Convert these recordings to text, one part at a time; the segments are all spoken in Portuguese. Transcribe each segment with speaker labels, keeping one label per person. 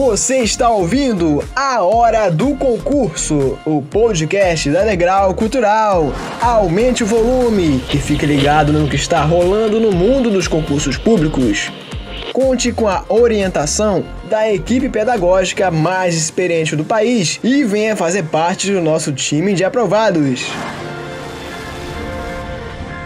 Speaker 1: Você está ouvindo A Hora do Concurso, o podcast da Degrau Cultural. Aumente o volume e fique ligado no que está rolando no mundo dos concursos públicos. Conte com a orientação da equipe pedagógica mais experiente do país e venha fazer parte do nosso time de aprovados.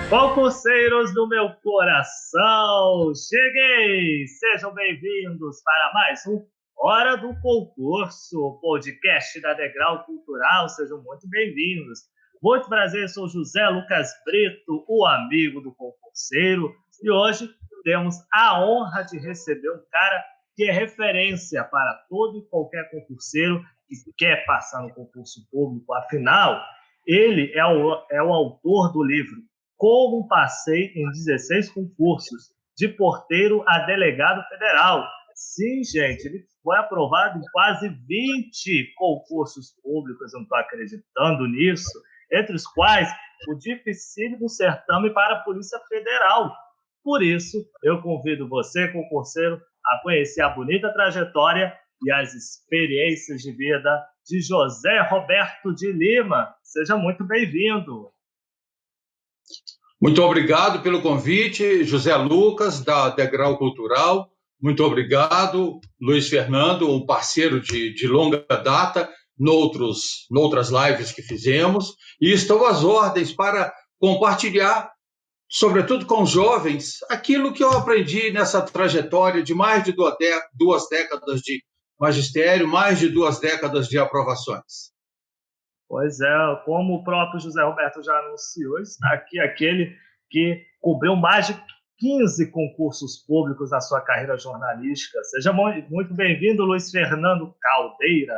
Speaker 2: Concurseiros do meu coração, cheguei! Sejam bem-vindos para mais um Hora do Concurso, podcast da Degrau Cultural. Sejam muito bem-vindos. Muito prazer, sou José Lucas Brito, o amigo do concurseiro, e hoje temos a honra de receber um cara que é referência para todo e qualquer concurseiro que quer passar no concurso público. Afinal, ele é o autor do livro Como Passei em 16 Concursos, de porteiro a delegado federal. Sim, gente, ele foi aprovado em quase 20 concursos públicos, eu não estou acreditando nisso, entre os quais o dificílimo certame para a Polícia Federal. Por isso, eu convido você, concurseiro, a conhecer a bonita trajetória e as experiências de vida de José Roberto de Lima. Seja muito bem-vindo.
Speaker 3: Muito obrigado pelo convite, José Lucas, da Degrau Cultural. Muito obrigado, Luiz Fernando, um parceiro de longa data, noutras lives que fizemos. E estou às ordens para compartilhar, sobretudo com os jovens, aquilo que eu aprendi nessa trajetória de mais de duas décadas de magistério, mais de 2 décadas de aprovações.
Speaker 2: Pois é, como o próprio José Roberto já anunciou, está aqui aquele que cobriu mais de 15 concursos públicos na sua carreira jornalística. Seja muito bem-vindo, Luiz Fernando Caldeira.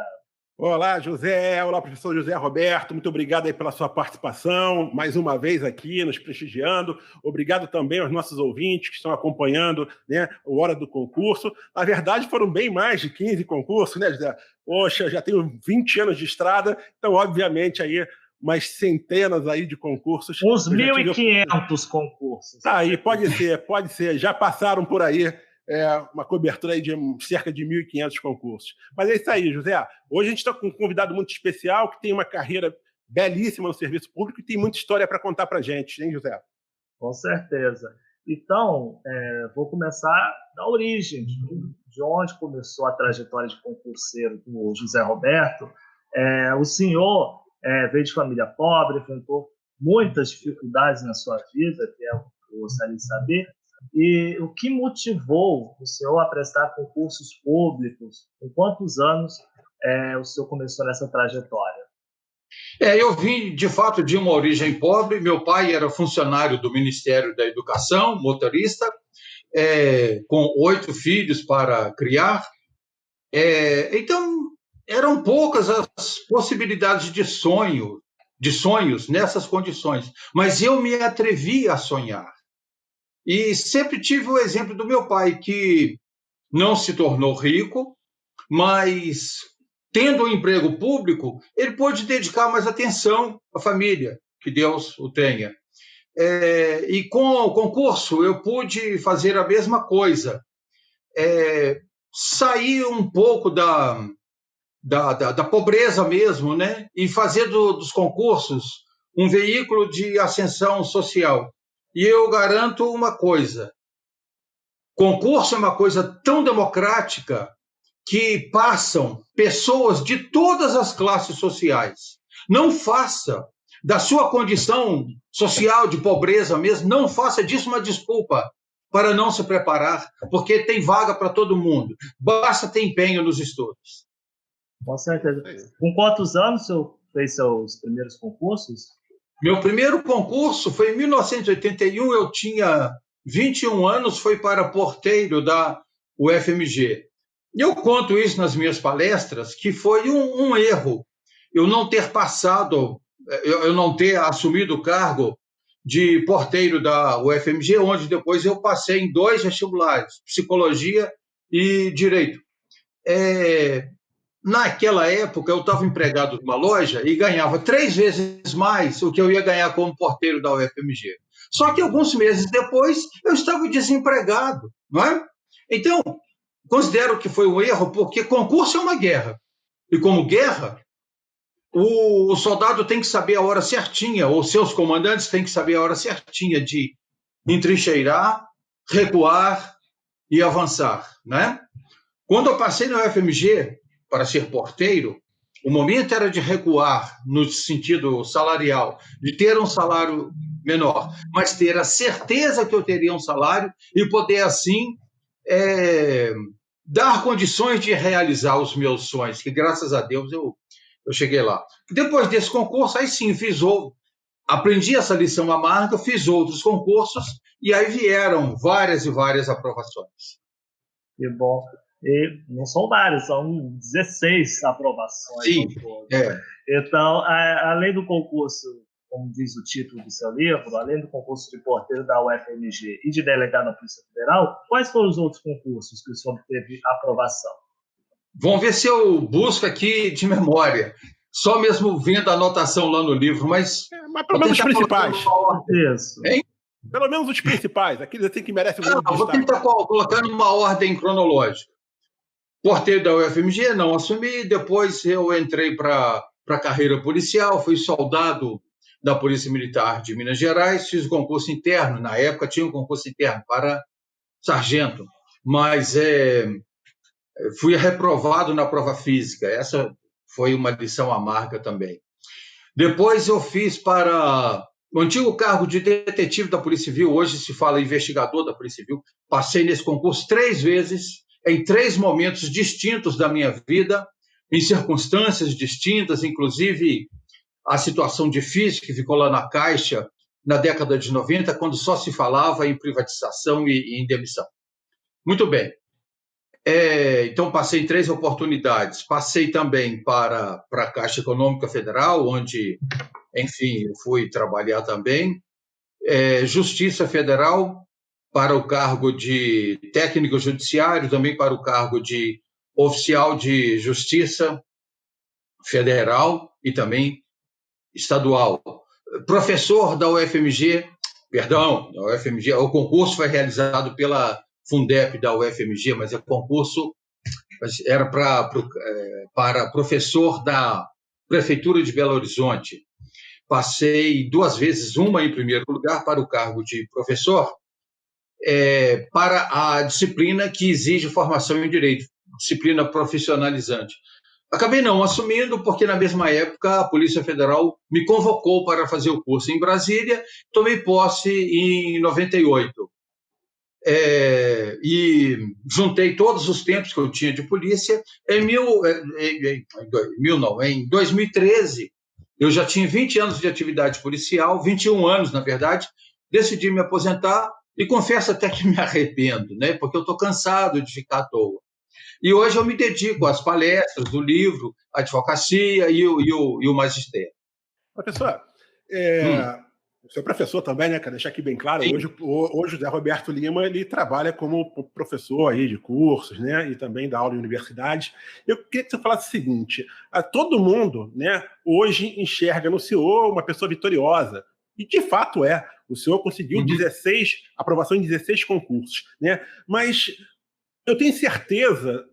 Speaker 4: Olá, José. Olá, professor José Roberto. Muito obrigado aí pela sua participação, mais uma vez aqui, nos prestigiando. Obrigado também aos nossos ouvintes que estão acompanhando, né, o Hora do Concurso. Na verdade, foram bem mais de 15 concursos, né, José? Poxa, já tenho 20 anos de estrada, então, obviamente, aí umas centenas aí de concursos.
Speaker 2: Uns 1.500 concursos.
Speaker 4: Tá aí, pode ser. Já passaram por aí. Uma cobertura aí de cerca de 1.500 concursos. Mas é isso aí, José. Hoje a gente está com um convidado muito especial que tem uma carreira belíssima no serviço público e tem muita história para contar para a gente, hein, José?
Speaker 2: Com certeza. Então, vou começar da origem, de onde começou a trajetória de concurseiro do José Roberto. O senhor veio de família pobre, enfrentou muitas dificuldades na sua vida, que é o que eu gostaria de saber. E o que motivou o senhor a prestar concursos públicos? Em quantos anos o senhor começou nessa trajetória?
Speaker 3: Eu vim, de fato, de uma origem pobre. Meu pai era funcionário do Ministério da Educação, motorista, com 8 filhos para criar. Então, eram poucas as possibilidades de sonhos nessas condições. Mas eu me atrevi a sonhar. E sempre tive o exemplo do meu pai, que não se tornou rico, mas, tendo um emprego público, ele pôde dedicar mais atenção à família, que Deus o tenha. E com o concurso eu pude fazer a mesma coisa. Sair um pouco da pobreza mesmo, né? E fazer dos concursos um veículo de ascensão social. E eu garanto uma coisa: concurso é uma coisa tão democrática que passam pessoas de todas as classes sociais. Não faça da sua condição social de pobreza mesmo, não faça disso uma desculpa para não se preparar, porque tem vaga para todo mundo. Basta ter empenho nos estudos.
Speaker 2: Com certeza. Com quantos anos o senhor fez seus primeiros concursos?
Speaker 3: Meu primeiro concurso foi em 1981, eu tinha 21 anos, foi para porteiro da UFMG. Eu conto isso nas minhas palestras, que foi um erro eu não ter passado, eu não ter assumido o cargo de porteiro da UFMG, onde depois eu passei em 2 vestibulares, psicologia e direito. Naquela época, eu estava empregado numa loja e ganhava 3 vezes mais o que eu ia ganhar como porteiro da UFMG. Só que alguns meses depois, eu estava desempregado, não é? Então, considero que foi um erro, porque concurso é uma guerra. E como guerra, o soldado tem que saber a hora certinha, ou seus comandantes têm que saber a hora certinha de entrincheirar, recuar e avançar, né? Quando eu passei na UFMG para ser porteiro, o momento era de recuar no sentido salarial, de ter um salário menor, mas ter a certeza que eu teria um salário e poder, assim, dar condições de realizar os meus sonhos, que graças a Deus eu cheguei lá. Depois desse concurso, aí sim, aprendi essa lição amarga, fiz outros concursos e aí vieram várias e várias aprovações.
Speaker 2: Que bom. E não são vários, são 16 aprovações.
Speaker 3: Sim,
Speaker 2: Então, além do concurso, como diz o título do seu livro, além do concurso de porteiro da UFMG e de delegado na Polícia Federal, quais foram os outros concursos que o senhor teve aprovação?
Speaker 3: Vamos ver se eu busco aqui de memória. Só mesmo vendo a anotação lá no livro, mas
Speaker 4: pelo menos os principais.
Speaker 2: Isso.
Speaker 3: Hein?
Speaker 4: Pelo menos os principais, aqueles assim que merecem um
Speaker 3: destaque. Vou tentar colocar numa ordem cronológica. Porteiro da UFMG, não assumi. Depois eu entrei para a carreira policial, fui soldado da Polícia Militar de Minas Gerais, fiz o concurso interno. Na época tinha um concurso interno para sargento, mas fui reprovado na prova física. Essa foi uma lição amarga também. Depois eu fiz para o antigo cargo de detetive da Polícia Civil, hoje se fala investigador da Polícia Civil. Passei nesse concurso 3 vezes, em 3 momentos distintos da minha vida, em circunstâncias distintas, inclusive a situação difícil que ficou lá na Caixa na década de 90, quando só se falava em privatização e em demissão. Muito bem. Então, passei em 3 oportunidades. Passei também para a Caixa Econômica Federal, onde, enfim, eu fui trabalhar também. Justiça Federal, para o cargo de técnico judiciário, também para o cargo de oficial de Justiça Federal e também estadual. Professor da UFMG, o concurso foi realizado pela Fundep da UFMG, mas o concurso era para professor da Prefeitura de Belo Horizonte. Passei 2 vezes, uma em primeiro lugar para o cargo de professor, para a disciplina que exige formação em direito, disciplina profissionalizante. Acabei não assumindo, porque na mesma época a Polícia Federal me convocou para fazer o curso em Brasília, tomei posse em 98. E juntei todos os tempos que eu tinha de polícia. Em 2013, eu já tinha 20 anos de atividade policial, 21 anos, na verdade, decidi me aposentar e confesso até que me arrependo, né? Porque eu estou cansado de ficar à toa. E hoje eu me dedico às palestras, do livro, à advocacia e o magistério.
Speaker 4: Professor, o senhor é professor também, né? Quero deixar aqui bem claro. Hoje o José Roberto Lima ele trabalha como professor aí de cursos, né? E também dá aula em universidade. Eu queria que você falasse o seguinte: todo mundo, né, hoje enxerga no senhor uma pessoa vitoriosa. E de fato é. O senhor conseguiu aprovação em 16 concursos, né? Mas eu tenho certeza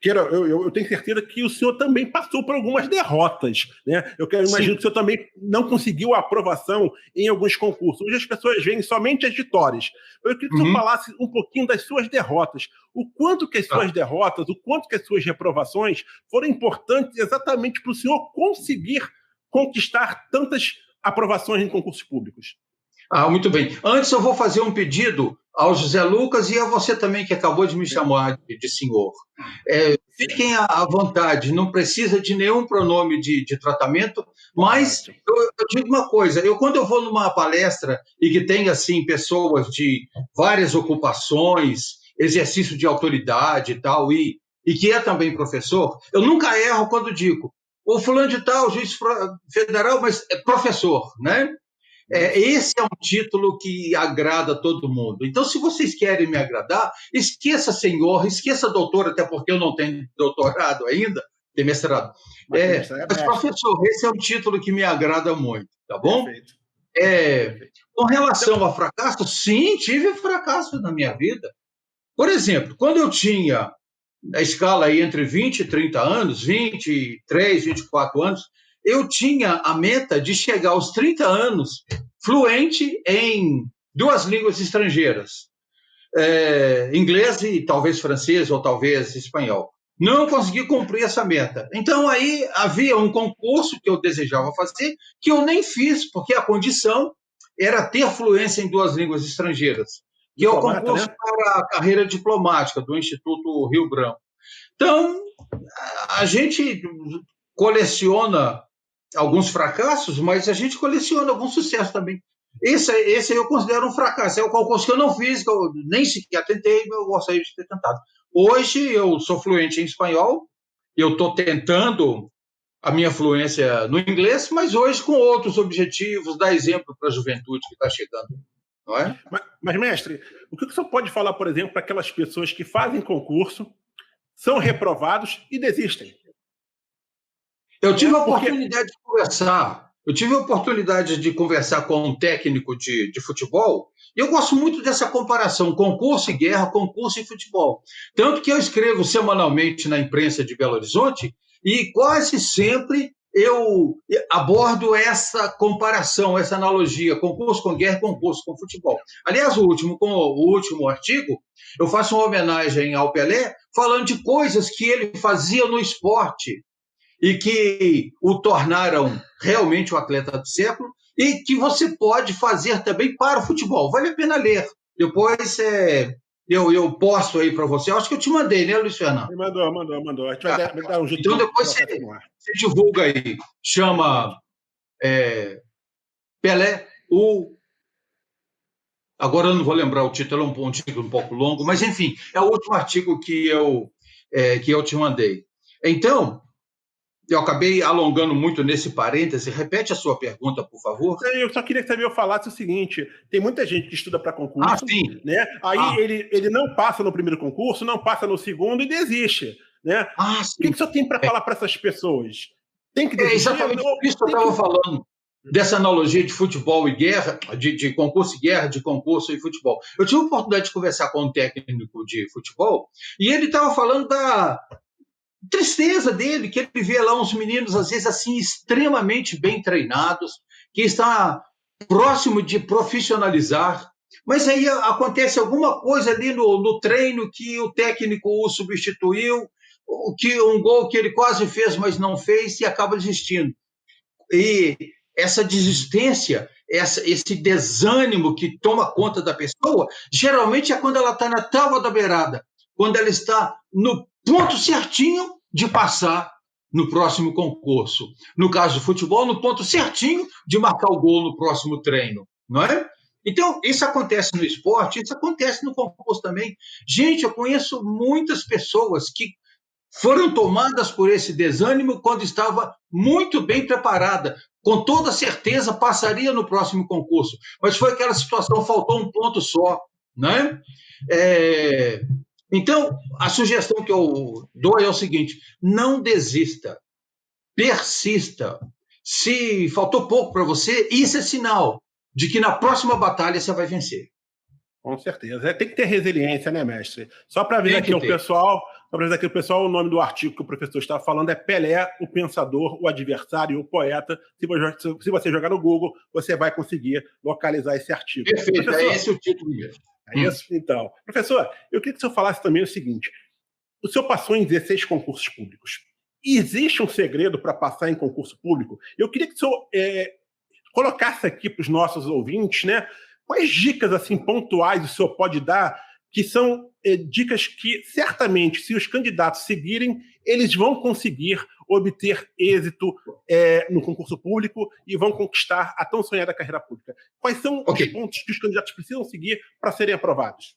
Speaker 4: que o senhor também passou por algumas derrotas, né? Eu imagino que o senhor também não conseguiu a aprovação em alguns concursos. Hoje as pessoas veem somente as vitórias. Eu queria que o senhor falasse um pouquinho das suas derrotas. O quanto que as suas derrotas, o quanto que as suas reprovações foram importantes exatamente para o senhor conseguir conquistar tantas aprovações em concursos públicos.
Speaker 3: Muito bem. Antes eu vou fazer um pedido ao José Lucas e a você também, que acabou de me chamar de senhor. Fiquem à vontade, não precisa de nenhum pronome de tratamento, mas eu digo uma coisa, quando eu vou numa palestra e que tem assim, pessoas de várias ocupações, exercício de autoridade e tal, e que é também professor, eu nunca erro quando digo, o fulano de tal, juiz federal, mas é professor, né? Esse é um título que agrada todo mundo. Então, se vocês querem me agradar, esqueça senhor, esqueça doutor, até porque eu não tenho doutorado ainda, tenho mestrado. Mas, professor, esse é um título que me agrada muito, tá bom? Com relação a fracasso, sim, tive fracasso na minha vida. Por exemplo, quando eu tinha na escala aí entre 20 e 30 anos, 23, 24 anos, eu tinha a meta de chegar aos 30 anos fluente em 2 línguas estrangeiras, inglês e talvez francês ou talvez espanhol. Não consegui cumprir essa meta. Então, aí havia um concurso que eu desejava fazer, que eu nem fiz, porque a condição era ter fluência em 2 línguas estrangeiras, que é o concurso, né, para a carreira diplomática do Instituto Rio Branco. Então, a gente coleciona alguns fracassos, mas a gente coleciona algum sucesso também. Esse eu considero um fracasso. É o concurso que eu não fiz, que eu nem sequer tentei, eu gostaria de ter tentado. Hoje eu sou fluente em espanhol, eu estou tentando a minha fluência no inglês, mas hoje com outros objetivos, dar exemplo para a juventude que está chegando. Não é?
Speaker 4: Mas, mestre, o que o senhor pode falar, por exemplo, para aquelas pessoas que fazem concurso, são reprovados e desistem?
Speaker 3: Eu tive a oportunidade de conversar. Eu tive a oportunidade de conversar com um técnico de futebol, e eu gosto muito dessa comparação, concurso e guerra, concurso e futebol. Tanto que eu escrevo semanalmente na imprensa de Belo Horizonte, e quase sempre eu abordo essa comparação, essa analogia, concurso com guerra, concurso com futebol. Aliás, o último artigo, eu faço uma homenagem ao Pelé, falando de coisas que ele fazia no esporte, e que o tornaram realmente o atleta do século, e que você pode fazer também para o futebol. Vale a pena ler. Depois eu posto aí para você. Eu acho que eu te mandei, né, Luiz Fernando?
Speaker 4: Mandou. A gente vai dar um jeito.
Speaker 3: Então depois você divulga aí. Chama Pelé, Agora eu não vou lembrar o título, é um título um pouco longo, mas enfim, é o último artigo que eu te mandei. Então, eu acabei alongando muito nesse parêntese. Repete a sua pergunta, por favor.
Speaker 4: Eu só queria que você falasse o seguinte: tem muita gente que estuda para concurso, né? Aí ele não passa no primeiro concurso, não passa no segundo e desiste, né? O que o senhor tem para falar para essas pessoas? Tem que desistir?
Speaker 3: Exatamente isso que eu estava falando, dessa analogia de futebol e guerra, de concurso e guerra, de concurso e futebol. Eu tive a oportunidade de conversar com um técnico de futebol e ele estava falando da tristeza dele, que ele vê lá uns meninos, às vezes, assim, extremamente bem treinados, que está próximo de profissionalizar, mas aí acontece alguma coisa ali no treino que o técnico o substituiu, que um gol que ele quase fez, mas não fez, e acaba desistindo. E essa desistência, esse desânimo que toma conta da pessoa, geralmente é quando ela está na tábua da beirada, quando ela está no ponto certinho de passar no próximo concurso. No caso do futebol, no ponto certinho de marcar o gol no próximo treino, não é? Então, isso acontece no esporte, isso acontece no concurso também. Gente, eu conheço muitas pessoas que foram tomadas por esse desânimo quando estava muito bem preparada, com toda certeza passaria no próximo concurso, mas foi aquela situação, faltou um ponto só, né? Então, a sugestão que eu dou é o seguinte: não desista, persista. Se faltou pouco para você, isso é sinal de que na próxima batalha você vai vencer.
Speaker 4: Com certeza. Tem que ter resiliência, né, mestre? Só para ver aqui o pessoal, o nome do artigo que o professor está falando é Pelé, o pensador, o adversário, o poeta. Se você jogar no Google, você vai conseguir localizar esse artigo.
Speaker 3: Perfeito, professor, é esse o título mesmo.
Speaker 4: É isso? Então. Professor, eu queria que o senhor falasse também o seguinte: o senhor passou em 16 concursos públicos. Existe um segredo para passar em concurso público? Eu queria que o senhor colocasse aqui para os nossos ouvintes, né? Quais dicas assim pontuais o senhor pode dar, que são dicas que certamente, se os candidatos seguirem, eles vão conseguir obter êxito no concurso público e vão conquistar a tão sonhada carreira pública? Quais são os pontos que os candidatos precisam seguir para serem aprovados?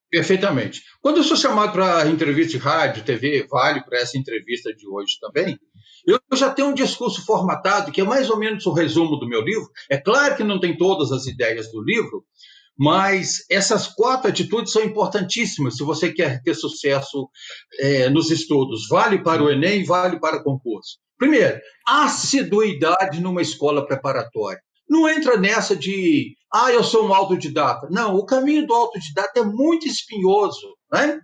Speaker 3: Perfeitamente. Quando eu sou chamado para entrevista de rádio, TV, vale para essa entrevista de hoje também, eu já tenho um discurso formatado, que é mais ou menos o resumo do meu livro. É claro que não tem todas as ideias do livro, mas essas 4 atitudes são importantíssimas se você quer ter sucesso nos estudos. Vale para o Enem, vale para o concurso. Primeiro, assiduidade numa escola preparatória. Não entra nessa de, eu sou um autodidata. Não, o caminho do autodidata é muito espinhoso, né?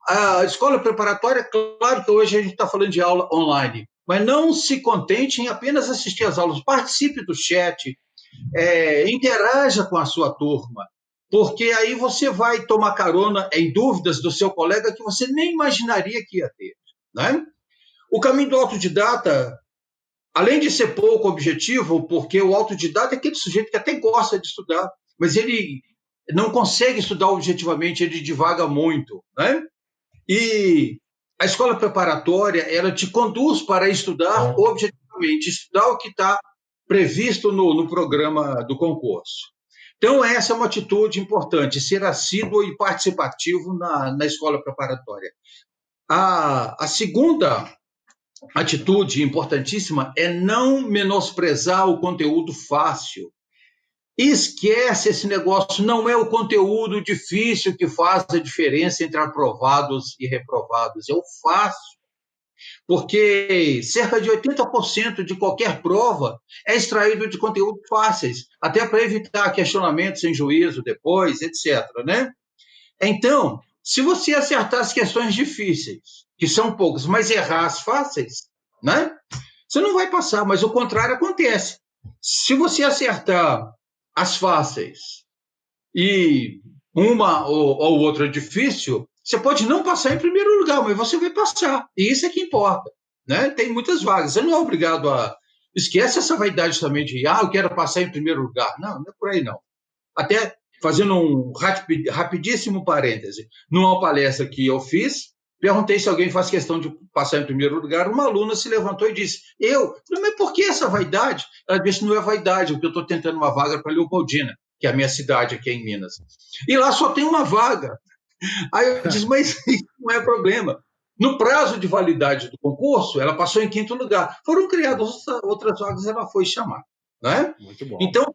Speaker 3: a escola preparatória, claro que hoje a gente está falando de aula online, mas não se contente em apenas assistir às aulas, participe do chat, interaja com a sua turma, porque aí você vai tomar carona em dúvidas do seu colega que você nem imaginaria que ia ter, né? O caminho do autodidata, além de ser pouco objetivo, porque o autodidata é aquele sujeito que até gosta de estudar, mas ele não consegue estudar objetivamente, ele divaga muito, né? E a escola preparatória, ela te conduz para estudar objetivamente, estudar o que está previsto no programa do concurso. Então, essa é uma atitude importante, ser assíduo e participativo na escola preparatória. A segunda atitude importantíssima é não menosprezar o conteúdo fácil. Esquece esse negócio, não é o conteúdo difícil que faz a diferença entre aprovados e reprovados, é o fácil. Porque cerca de 80% de qualquer prova é extraído de conteúdos fáceis, até para evitar questionamentos sem juízo depois, etc., né? Então, se você acertar as questões difíceis, que são poucas, mas errar as fáceis, né? Você não vai passar, mas o contrário acontece. Se você acertar as fáceis e uma ou outra difícil, você pode não passar em primeiro lugar, mas você vai passar. E isso é que importa, né? Tem muitas vagas. Você não é obrigado a... Esquece essa vaidade também de, eu quero passar em primeiro lugar. Não, não é por aí, não. Até fazendo um rapidíssimo parêntese, numa palestra que eu fiz, perguntei se alguém faz questão de passar em primeiro lugar, uma aluna se levantou e disse, eu? Falei, mas por que essa vaidade? Ela disse, não é vaidade, porque eu estou tentando uma vaga para Leopoldina, que é a minha cidade aqui em Minas. E lá só tem uma vaga. Aí eu disse, mas isso não é problema. No prazo de validade do concurso, ela passou em 5º lugar. Foram criadas outras vagas, ela foi chamada. Né?
Speaker 4: Muito bom.
Speaker 3: Então,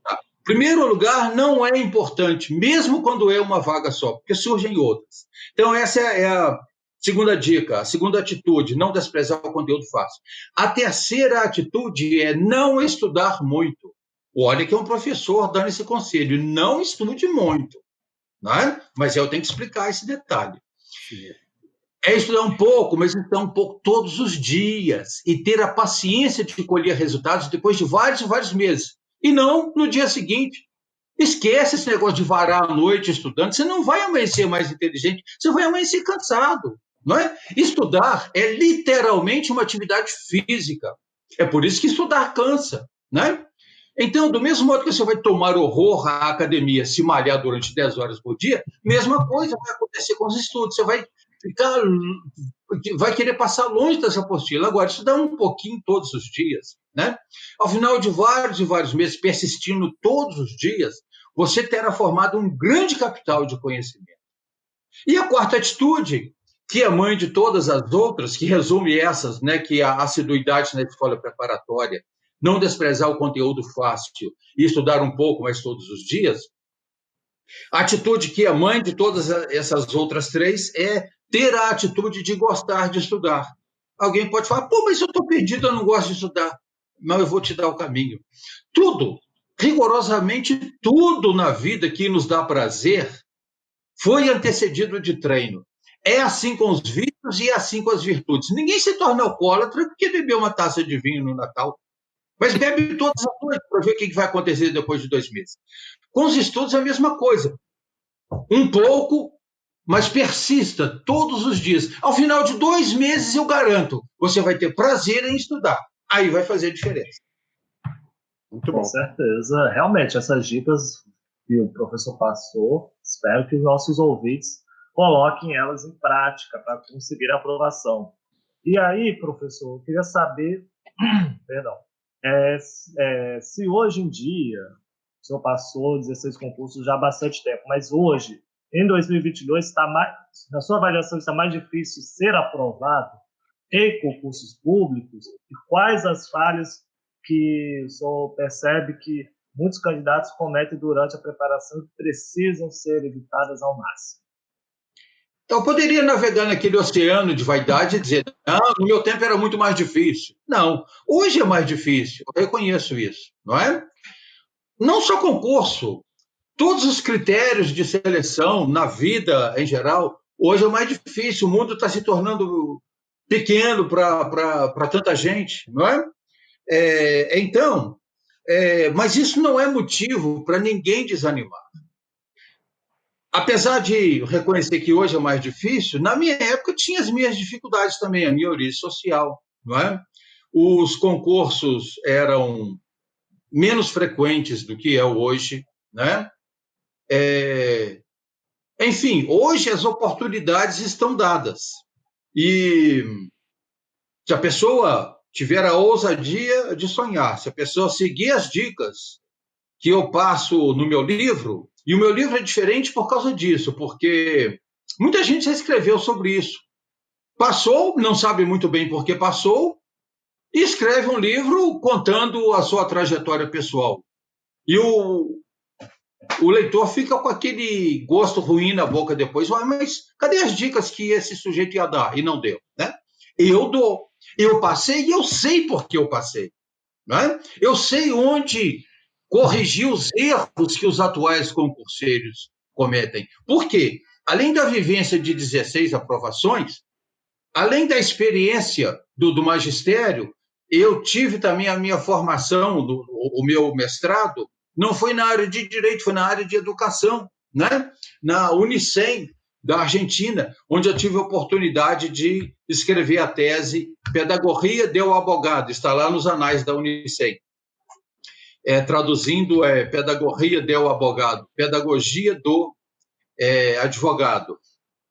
Speaker 3: primeiro lugar não é importante, mesmo quando é uma vaga só, porque surgem outras. Então, essa é a segunda dica, a segunda atitude, não desprezar o conteúdo fácil. A terceira atitude é não estudar muito. Olha que é um professor dando esse conselho, não estude muito. Né? Mas eu tenho que explicar esse detalhe.
Speaker 4: Sim.
Speaker 3: É estudar um pouco, mas estudar um pouco todos os dias e ter a paciência de colher resultados depois de vários e vários meses. E não no dia seguinte. Esquece esse negócio de varar a noite estudando. Você não vai amanhecer mais inteligente, você vai amanhecer cansado. Não é? Estudar é literalmente uma atividade física. É por isso que estudar cansa. Né? Então, do mesmo modo que você vai tomar horror à academia se malhar durante 10 horas por dia, mesma coisa vai acontecer com os estudos. Você vai querer passar longe dessa apostila. Agora, estudar um pouquinho todos os dias, né? Ao final de vários e vários meses, persistindo todos os dias, você terá formado um grande capital de conhecimento. E a quarta atitude, que é mãe de todas as outras, que resume essas, né, que é a assiduidade na escola preparatória, não desprezar o conteúdo fácil e estudar um pouco, mas todos os dias, a atitude que é mãe de todas essas outras três é ter a atitude de gostar de estudar. Alguém pode falar, mas eu estou perdido, eu não gosto de estudar. Mas eu vou te dar o caminho. Tudo, rigorosamente tudo na vida que nos dá prazer foi antecedido de treino. É assim com os vícios e é assim com as virtudes. Ninguém se torna alcoólatra porque bebeu uma taça de vinho no Natal. Mas bebe todas as noites para ver o que vai acontecer depois de 2 meses. Com os estudos é a mesma coisa. Um pouco, mas persista todos os dias. Ao final de 2 meses, eu garanto, você vai ter prazer em estudar. Aí vai fazer a diferença.
Speaker 4: Muito bom.
Speaker 2: Com certeza. Realmente, essas dicas que o professor passou, espero que os nossos ouvintes coloquem elas em prática para conseguir a aprovação. E aí, professor, eu queria saber, perdão, se hoje em dia, o senhor passou 16 concursos já há bastante tempo, mas hoje, em 2022, na sua avaliação, está mais difícil ser aprovado em concursos públicos? E quais as falhas que o senhor percebe que muitos candidatos cometem durante a preparação que precisam ser evitadas ao máximo?
Speaker 3: Eu poderia navegar naquele oceano de vaidade e dizer, no meu tempo era muito mais difícil. Não, hoje é mais difícil, eu reconheço isso, não é? Não só concurso, todos os critérios de seleção na vida em geral, Hoje é mais difícil, o mundo está se tornando pequeno para tanta gente, não é? Então, mas isso não é motivo para ninguém desanimar. Apesar de reconhecer que hoje é mais difícil, na minha época tinha as minhas dificuldades também, a minha origem social, não é? Os concursos eram menos frequentes do que é hoje, né? Enfim, hoje as oportunidades estão dadas. E se a pessoa tiver a ousadia de sonhar, se a pessoa seguir as dicas que eu passo no meu livro, e o meu livro é diferente por causa disso, porque muita gente já escreveu sobre isso. Passou, não sabe muito bem por que passou, e escreve um livro contando a sua trajetória pessoal. E o leitor fica com aquele gosto ruim na boca depois. Mas cadê as dicas que esse sujeito ia dar? E não deu, né? Eu dou. Eu passei e eu sei por que eu passei. Né? Eu sei onde corrigir os erros que os atuais concurseiros cometem. Por quê? Além da vivência de 16 aprovações, além da experiência do magistério, eu tive também a minha formação, o meu mestrado, não foi na área de direito, foi na área de educação, né? Na Unicem, da Argentina, onde eu tive a oportunidade de escrever a tese Pedagogia do Abogado, está lá nos anais da Unicem. Traduzindo, Pedagogia do Abogado, Pedagogia do Advogado.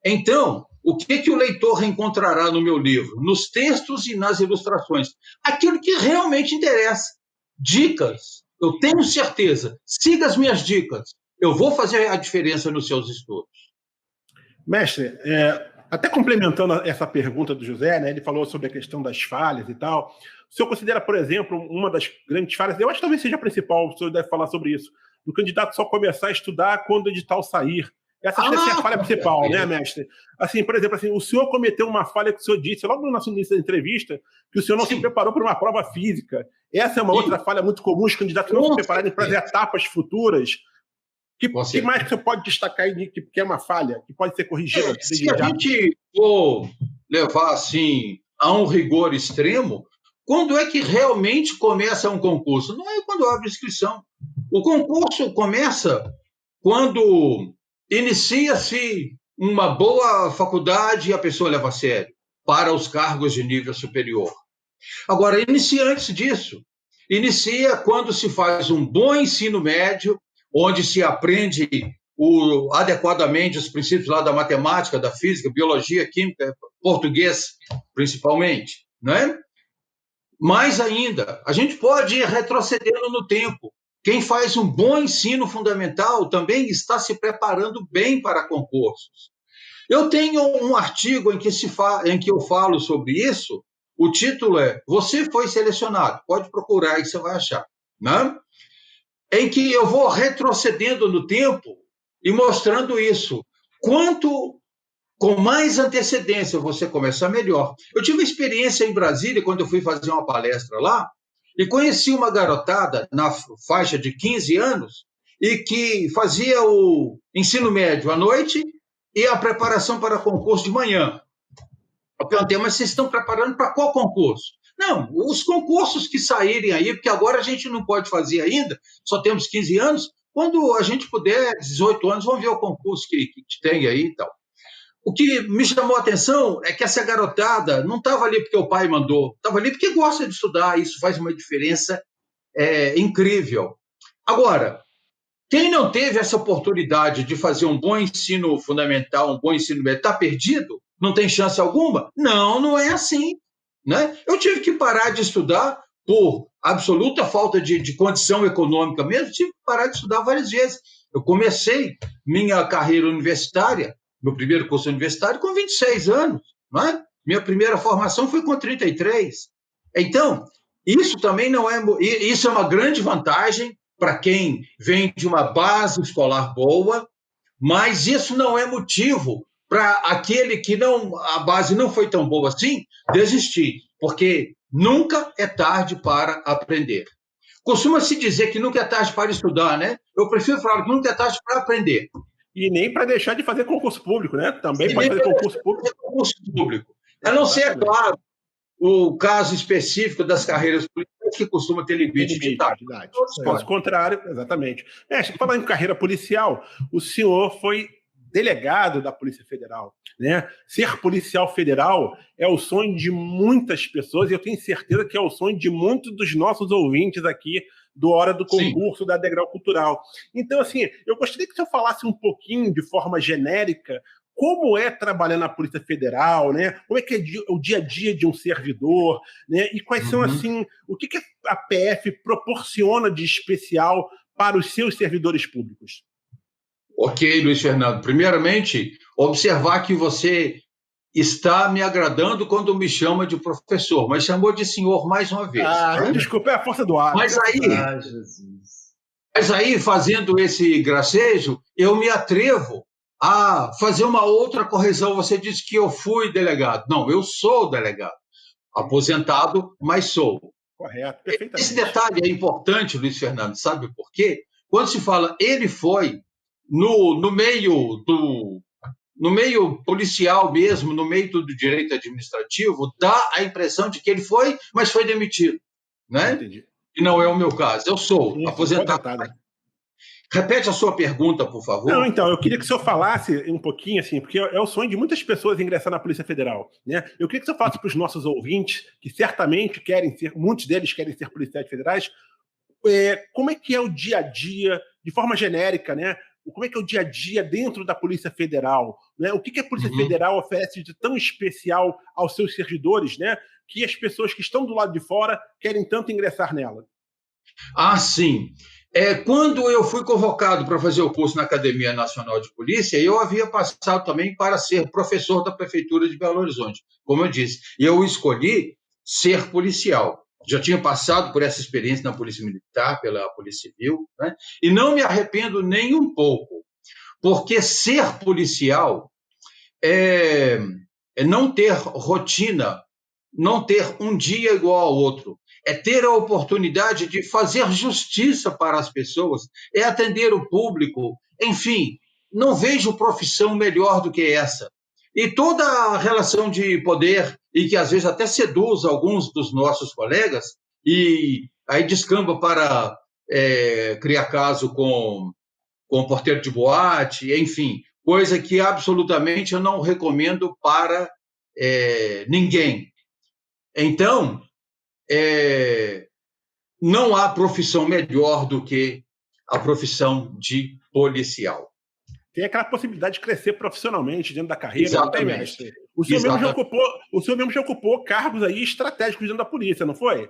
Speaker 3: Então, o que o leitor encontrará no meu livro? Nos textos e nas ilustrações. Aquilo que realmente interessa. Dicas. Eu tenho certeza. Siga as minhas dicas. Eu vou fazer a diferença nos seus estudos.
Speaker 4: Mestre, até complementando essa pergunta do José, né, ele falou sobre a questão das falhas e tal. O senhor considera, por exemplo, uma das grandes falhas, eu acho que talvez seja a principal, o senhor deve falar sobre isso, do candidato só começar a estudar quando o edital sair. Essa deve ser a falha principal, né, mestre? Assim, por exemplo, assim, o senhor cometeu uma falha que o senhor disse logo no nosso início da entrevista, que o senhor não se preparou para uma prova física. Essa é uma outra falha muito comum, os candidatos não se prepararem para as etapas futuras. Que mais que você pode destacar aí que é uma falha, que pode ser corrigida?
Speaker 3: Se a gente for levar assim a um rigor extremo, quando é que realmente começa um concurso? Não é quando abre inscrição. O concurso começa quando inicia-se uma boa faculdade e a pessoa leva a sério para os cargos de nível superior. Agora, inicia antes disso. Inicia quando se faz um bom ensino médio, onde se aprende adequadamente os princípios lá da matemática, da física, biologia, química, português, principalmente, né? Mais ainda, a gente pode ir retrocedendo no tempo. Quem faz um bom ensino fundamental também está se preparando bem para concursos. Eu tenho um artigo em que eu falo sobre isso. O título é Você foi selecionado. Pode procurar aí que você vai achar, né? Em que eu vou retrocedendo no tempo e mostrando isso. Com mais antecedência você começar, melhor. Eu tive experiência em Brasília, quando eu fui fazer uma palestra lá, e conheci uma garotada na faixa de 15 anos e que fazia o ensino médio à noite e a preparação para concurso de manhã. Eu perguntei, mas vocês estão preparando para qual concurso? Não, os concursos que saírem aí, porque agora a gente não pode fazer ainda, só temos 15 anos, quando a gente puder, 18 anos, vamos ver o concurso que tem aí e tal. O que me chamou a atenção é que essa garotada não estava ali porque o pai mandou, estava ali porque gosta de estudar, isso faz uma diferença incrível. Agora, quem não teve essa oportunidade de fazer um bom ensino fundamental, um bom ensino médio, está perdido? Não tem chance alguma? Não, não é assim. Né? Eu tive que parar de estudar por absoluta falta de condição econômica mesmo, tive que parar de estudar várias vezes. Eu comecei minha carreira universitária, meu primeiro curso universitário, com 26 anos. Não é? Minha primeira formação foi com 33. Então, isso também não é... Isso é uma grande vantagem para quem vem de uma base escolar boa, mas isso não é motivo para aquele que a base não foi tão boa assim, desistir, porque nunca é tarde para aprender. Costuma-se dizer que nunca é tarde para estudar, né? Eu prefiro falar que nunca é tarde para aprender.
Speaker 4: E nem para deixar de fazer concurso público, né? Também pode fazer concurso
Speaker 3: público. A não ser, claro, o caso específico das carreiras políticas, que costuma ter limite de idade.
Speaker 4: Caso contrário, exatamente. Falando em carreira policial, o senhor foi delegado da Polícia Federal, né? Ser policial federal é o sonho de muitas pessoas, e eu tenho certeza que é o sonho de muitos dos nossos ouvintes aqui do Hora do Concurso da Degrau Cultural. Então, assim, eu gostaria que o senhor falasse um pouquinho, de forma genérica, como é trabalhar na Polícia Federal, né? Como é que é o dia a dia de um servidor, né? E quais são, assim, o que a PF proporciona de especial para os seus servidores públicos?
Speaker 3: Ok, Luiz Fernando. Primeiramente, observar que você está me agradando quando me chama de professor, mas chamou de senhor mais uma vez.
Speaker 4: Desculpa, é a força do ar.
Speaker 3: Mas aí, fazendo esse gracejo, eu me atrevo a fazer uma outra correção. Você disse que eu fui delegado. Não, eu sou delegado. Aposentado, mas sou.
Speaker 4: Correto, perfeitamente.
Speaker 3: Esse detalhe é importante, Luiz Fernando, sabe por quê? Quando se fala ele foi, no meio policial mesmo, no meio do direito administrativo, dá a impressão de que ele foi, mas foi demitido. Né?
Speaker 4: Entendi.
Speaker 3: E não é o meu caso. Eu sou aposentado. Repete a sua pergunta, por favor.
Speaker 4: Não, então, eu queria que o senhor falasse um pouquinho, assim, porque é o sonho de muitas pessoas ingressar na Polícia Federal, né? Eu queria que o senhor falasse para os nossos ouvintes, que certamente muitos deles querem ser policiais federais, como é que é o dia a dia, de forma genérica, né? Como é que é o dia a dia dentro da Polícia Federal, né? O que a Polícia Federal oferece de tão especial aos seus servidores, né? Que as pessoas que estão do lado de fora querem tanto ingressar nela?
Speaker 3: Sim. Quando eu fui convocado para fazer o curso na Academia Nacional de Polícia, eu havia passado também para ser professor da Prefeitura de Belo Horizonte, como eu disse. E eu escolhi ser policial. Já tinha passado por essa experiência na Polícia Militar, pela Polícia Civil, né? E não me arrependo nem um pouco, porque ser policial é não ter rotina, não ter um dia igual ao outro, é ter a oportunidade de fazer justiça para as pessoas, é atender o público, enfim, não vejo profissão melhor do que essa. E toda a relação de poder, e que às vezes até seduz alguns dos nossos colegas, e aí descamba para criar caso com o porteiro de boate, enfim, coisa que absolutamente eu não recomendo para ninguém. Então, não há profissão melhor do que a profissão de policial.
Speaker 4: Tem aquela possibilidade de crescer profissionalmente dentro da carreira.
Speaker 3: Exatamente.
Speaker 4: Não tem, mestre? O senhor mesmo já ocupou cargos aí estratégicos dentro da polícia, não foi?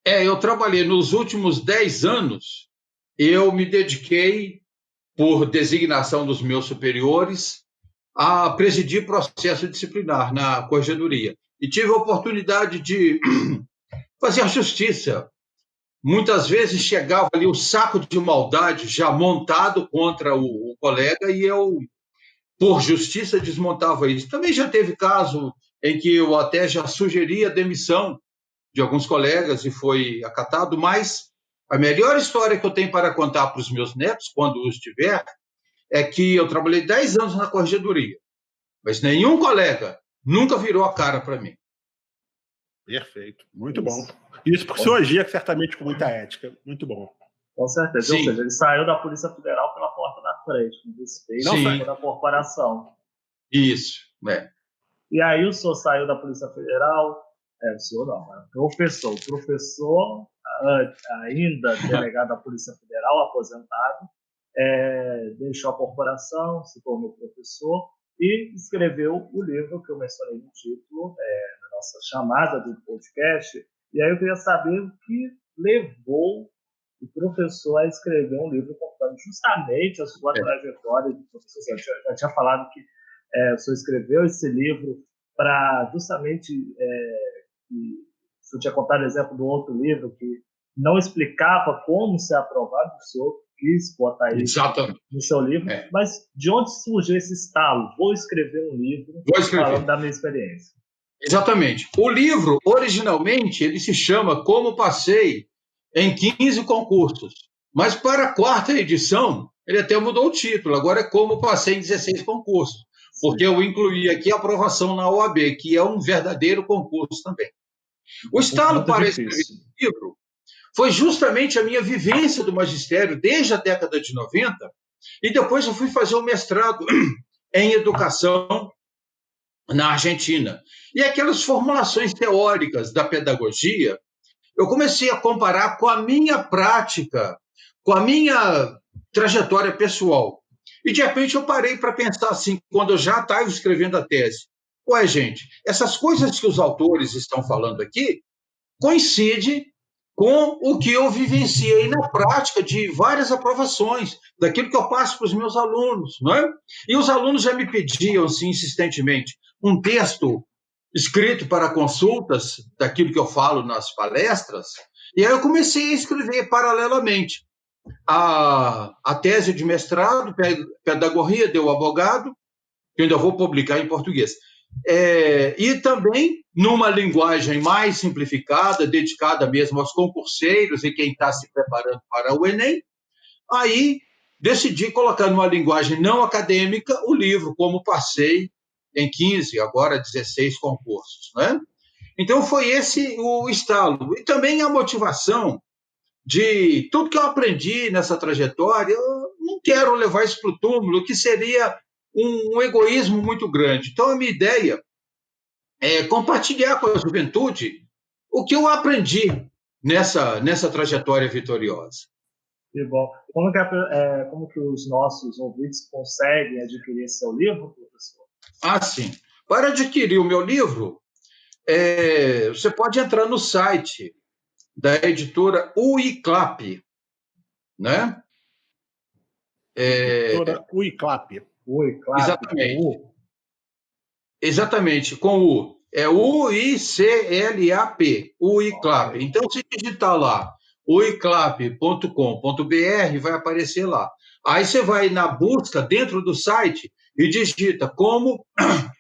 Speaker 3: Eu trabalhei nos últimos 10 anos, eu me dediquei, por designação dos meus superiores, a presidir processo disciplinar na corregedoria. E tive a oportunidade de fazer a justiça. Muitas vezes chegava ali um saco de maldade já montado contra o colega e eu, por justiça, desmontava isso. Também já teve caso em que eu até já sugeri a demissão de alguns colegas e foi acatado, mas a melhor história que eu tenho para contar para os meus netos, quando os tiver, é que eu trabalhei 10 anos na corregedoria, mas nenhum colega nunca virou a cara para mim.
Speaker 4: Perfeito, muito bom. Isso porque o senhor agia certamente com muita ética, muito bom.
Speaker 2: Com certeza, ou seja, ele saiu da Polícia Federal pela porta da frente, com respeito da corporação.
Speaker 3: Isso,
Speaker 2: E aí o senhor saiu da Polícia Federal, o senhor não, professor ainda delegado da Polícia Federal, aposentado, deixou a corporação, se tornou professor e escreveu o livro que eu mencionei no título, na nossa chamada do podcast. E aí eu queria saber o que levou o professor a escrever um livro contando justamente a sua trajetória de professor. Eu já tinha falado que o senhor escreveu esse livro para justamente... o senhor tinha contado o exemplo do outro livro que não explicava como ser aprovado, o senhor quis botar isso no seu livro, mas de onde surgiu esse estalo? Vou escrever um livro falando da minha experiência.
Speaker 3: Exatamente. O livro, originalmente, ele se chama Como Passei em 15 Concursos, mas para a 4ª edição, ele até mudou o título, agora é Como Passei em 16 Concursos, porque eu incluí aqui a aprovação na OAB, que é um verdadeiro concurso também. O estalo para escrever esse livro foi justamente a minha vivência do magistério desde a década de 90, e depois eu fui fazer o mestrado em educação na Argentina. E aquelas formulações teóricas da pedagogia, eu comecei a comparar com a minha prática, com a minha trajetória pessoal. E, de repente, eu parei para pensar assim, quando eu já estava escrevendo a tese. Ué, gente, essas coisas que os autores estão falando aqui coincidem com o que eu vivenciei na prática de várias aprovações, daquilo que eu passo para os meus alunos, não é? E os alunos já me pediam, assim, insistentemente, um texto escrito para consultas daquilo que eu falo nas palestras, e aí eu comecei a escrever paralelamente a tese de mestrado, Pedagogia do Abogado, que eu ainda vou publicar em português, e também numa linguagem mais simplificada, dedicada mesmo aos concurseiros e quem está se preparando para o Enem, aí decidi colocar numa linguagem não acadêmica o livro Como Passei em 15, agora 16 concursos, né? Então foi esse o estalo. E também a motivação de tudo que eu aprendi nessa trajetória, eu não quero levar isso para o túmulo, que seria um egoísmo muito grande. Então, a minha ideia é compartilhar com a juventude o que eu aprendi nessa trajetória vitoriosa.
Speaker 2: Que bom. Como que os nossos ouvintes conseguem adquirir seu livro, professor?
Speaker 3: Ah, sim. Para adquirir o meu livro, você pode entrar no site da editora UICLAP, né?
Speaker 4: Editora UICLAP.
Speaker 2: UICLAP.
Speaker 3: Exatamente. Exatamente, com U. É UICLAP, UICLAP. Então, se digitar lá, uiclap.com.br, vai aparecer lá. Aí você vai na busca dentro do site e digita Como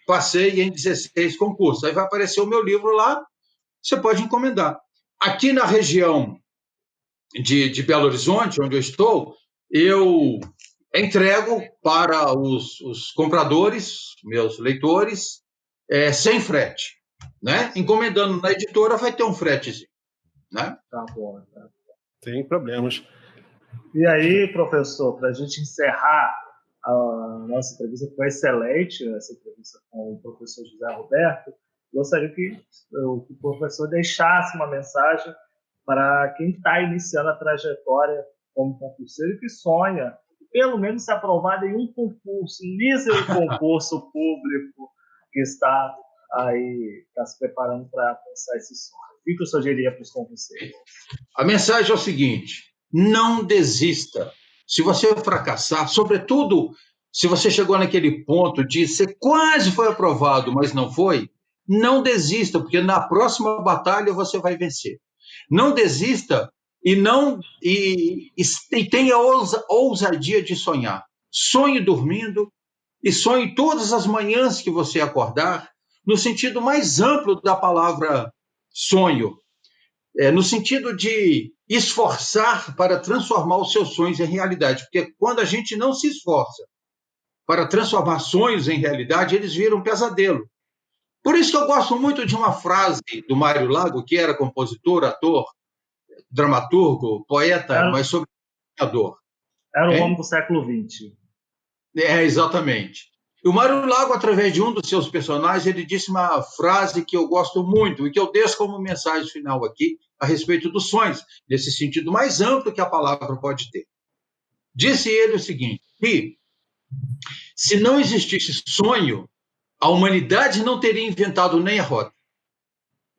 Speaker 3: Passei em 16 concursos. Aí vai aparecer o meu livro lá, você pode encomendar. Aqui na região de Belo Horizonte, onde eu estou, eu entrego para os compradores, meus leitores, sem frete, né? Encomendando na editora vai ter um fretezinho, né?
Speaker 2: Tá bom, tá.
Speaker 4: Sem problemas.
Speaker 2: E aí, professor, para a gente encerrar a nossa entrevista, foi excelente essa entrevista com o professor José Roberto, gostaria que o professor deixasse uma mensagem para quem está iniciando a trajetória como concurseiro e que sonha, pelo menos, ser aprovado em um concurso, um mísero concurso público que está se preparando para alcançar esse sonho. O que o senhor diria para os concurseiros?
Speaker 3: A mensagem é o seguinte: não desista. Se você fracassar, sobretudo se você chegou naquele ponto de você quase foi aprovado, mas não foi, não desista, porque na próxima batalha você vai vencer. Não desista e tenha ousadia de sonhar. Sonhe dormindo e sonhe todas as manhãs que você acordar, no sentido mais amplo da palavra sonho, no sentido de esforçar para transformar os seus sonhos em realidade, porque quando a gente não se esforça para transformar sonhos em realidade, eles viram um pesadelo. Por isso que eu gosto muito de uma frase do Mário Lago, que era compositor, ator, dramaturgo, poeta, mas sobretudo.
Speaker 2: Era o homem do século XX.
Speaker 3: Exatamente. E o Mário Lago, através de um dos seus personagens, ele disse uma frase que eu gosto muito e que eu deixo como mensagem final aqui a respeito dos sonhos, nesse sentido mais amplo que a palavra pode ter. Disse ele o seguinte, que se não existisse sonho, a humanidade não teria inventado nem a roda.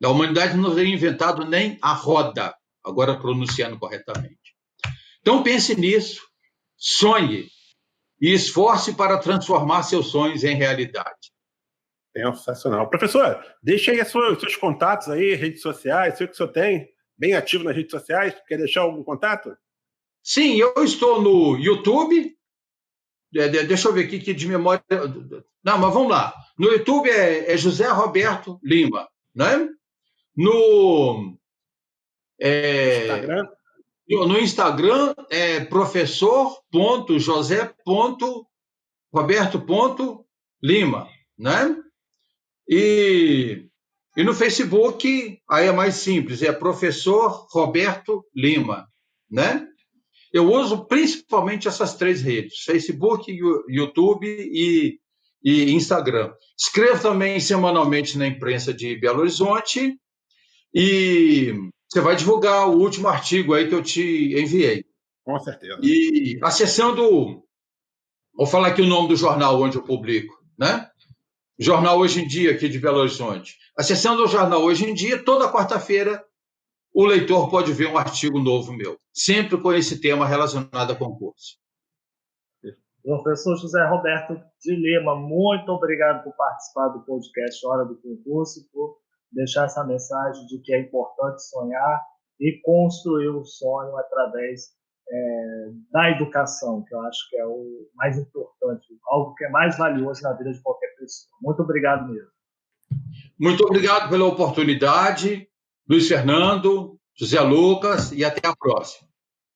Speaker 3: A humanidade não teria inventado nem a roda, agora pronunciando corretamente. Então pense nisso, sonhe e esforce para transformar seus sonhos em realidade.
Speaker 4: Sensacional. Professor, deixa aí os seus contatos aí, redes sociais, sei que o senhor tem, bem ativo nas redes sociais, quer deixar algum contato?
Speaker 3: Sim, eu estou no YouTube, deixa eu ver aqui que de memória... Não, mas vamos lá. No YouTube é José Roberto Lima, né? No
Speaker 4: Instagram?
Speaker 3: No Instagram é professor.josé.roberto.lima, né? E no Facebook, aí é mais simples, é professor Roberto Lima, né? Eu uso principalmente essas 3 redes, Facebook, YouTube e Instagram. Escrevo também semanalmente na imprensa de Belo Horizonte e você vai divulgar o último artigo aí que eu te enviei.
Speaker 4: Com certeza.
Speaker 3: E acessando, vou falar aqui o nome do jornal onde eu publico, né? Jornal Hoje em Dia, aqui de Belo Horizonte. Acessando o Jornal Hoje em Dia, toda quarta-feira, o leitor pode ver um artigo novo meu, sempre com esse tema relacionado a concurso.
Speaker 2: Professor José Roberto de Lima, muito obrigado por participar do podcast Hora do Concurso, por deixar essa mensagem de que é importante sonhar e construir o sonho através da educação, que eu acho que é o mais importante, algo que é mais valioso na vida de qualquer pessoa. Muito obrigado mesmo.
Speaker 3: Muito obrigado pela oportunidade, Luiz Fernando, José Lucas, e até a próxima.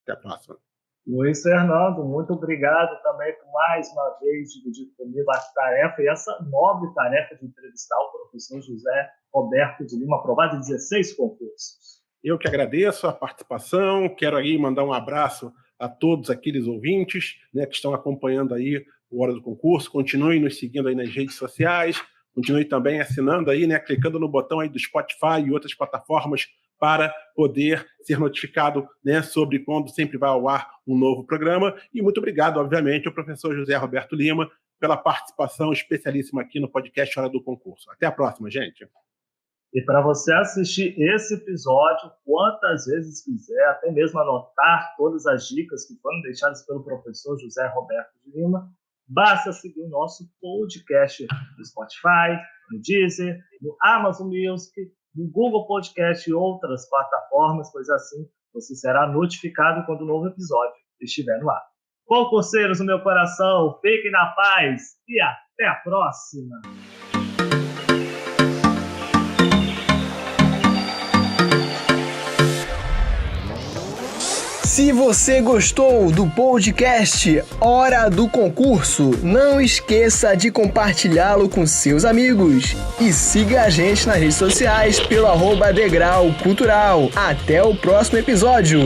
Speaker 4: Até a próxima.
Speaker 2: Luiz Fernando, muito obrigado também por mais uma vez dividir comigo a tarefa, e essa nobre tarefa de entrevistar o professor José Roberto de Lima, aprovado em 16 concursos.
Speaker 4: Eu que agradeço a participação, quero aí mandar um abraço a todos aqueles ouvintes, né, que estão acompanhando aí o Hora do Concurso. Continuem nos seguindo aí nas redes sociais, continue também assinando aí, né, clicando no botão aí do Spotify e outras plataformas para poder ser notificado, né, sobre quando sempre vai ao ar um novo programa. E muito obrigado, obviamente, ao professor José Roberto Lima pela participação especialíssima aqui no podcast Hora do Concurso. Até a próxima, gente.
Speaker 2: E para você assistir esse episódio quantas vezes quiser, até mesmo anotar todas as dicas que foram deixadas pelo professor José Roberto de Lima, basta seguir o nosso podcast no Spotify, no Deezer, no Amazon Music, no Google Podcast e outras plataformas, pois assim você será notificado quando o novo episódio estiver no ar. Concurseiros do meu coração, fiquem na paz e até a próxima!
Speaker 1: Se você gostou do podcast Hora do Concurso, não esqueça de compartilhá-lo com seus amigos. E siga a gente nas redes sociais pelo @degrau cultural. Até o próximo episódio!